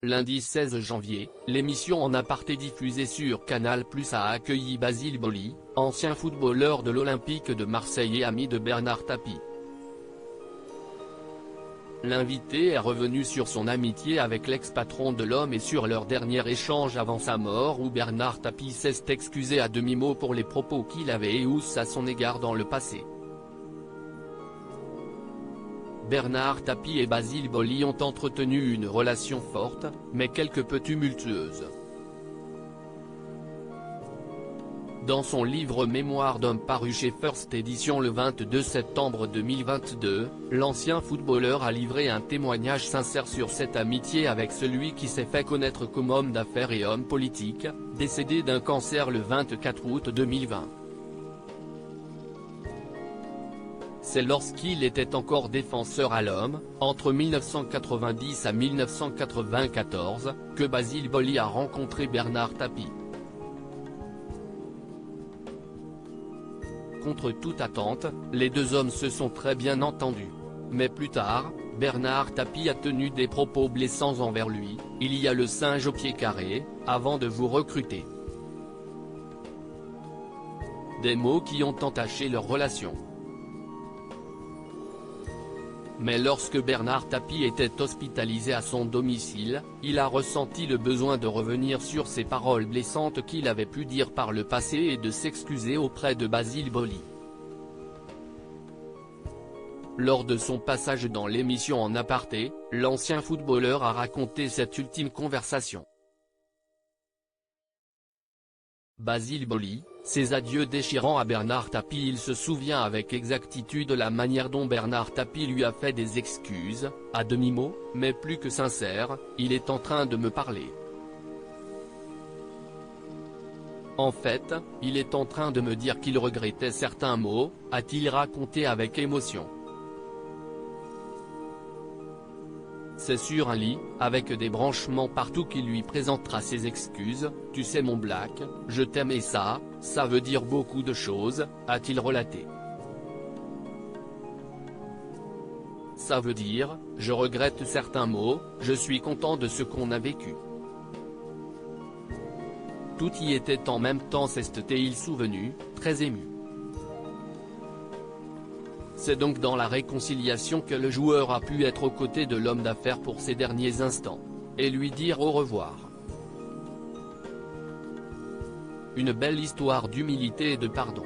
Lundi 16 janvier, l'émission En Aparté diffusée sur Canal+ a accueilli Basile Boli, ancien footballeur de l'Olympique de Marseille et ami de Bernard Tapie. L'invité est revenu sur son amitié avec l'ex-patron de l'Homme et sur leur dernier échange avant sa mort où Bernard Tapie s'est excusé à demi-mot pour les propos qu'il avait éhoussés à son égard dans le passé. Bernard Tapie et Basile Boli ont entretenu une relation forte, mais quelque peu tumultueuse. Dans son livre Mémoires d'homme paru chez First Edition le 22 septembre 2022, l'ancien footballeur a livré un témoignage sincère sur cette amitié avec celui qui s'est fait connaître comme homme d'affaires et homme politique, décédé d'un cancer le 24 août 2020. C'est lorsqu'il était encore défenseur à l'Homme, entre 1990 à 1994, que Basile Boli a rencontré Bernard Tapie. Contre toute attente, les deux hommes se sont très bien entendus. Mais plus tard, Bernard Tapie a tenu des propos blessants envers lui, « Il y a le singe au pied carré, avant de vous recruter ». Des mots qui ont entaché leur relation. Mais lorsque Bernard Tapie était hospitalisé à son domicile, il a ressenti le besoin de revenir sur ces paroles blessantes qu'il avait pu dire par le passé et de s'excuser auprès de Basile Boli. Lors de son passage dans l'émission En Aparté, l'ancien footballeur a raconté cette ultime conversation. Basile Boli, ses adieux déchirants à Bernard Tapie. Il se souvient avec exactitude la manière dont Bernard Tapie lui a fait des excuses, à demi-mot, mais plus que sincères, « Il est en train de me parler. En fait, il est en train de me dire qu'il regrettait certains mots », a-t-il raconté avec émotion. C'est sur un lit, avec des branchements partout qu'il lui présentera ses excuses, « Tu sais mon Black, je t'aime et ça veut dire beaucoup de choses », a-t-il relaté. Ça veut dire, je regrette certains mots, je suis content de ce qu'on a vécu. Tout y était en même temps, s'est-il souvenu, très ému. C'est donc dans la réconciliation que le joueur a pu être aux côtés de l'homme d'affaires pour ces derniers instants. Et lui dire au revoir. Une belle histoire d'humilité et de pardon.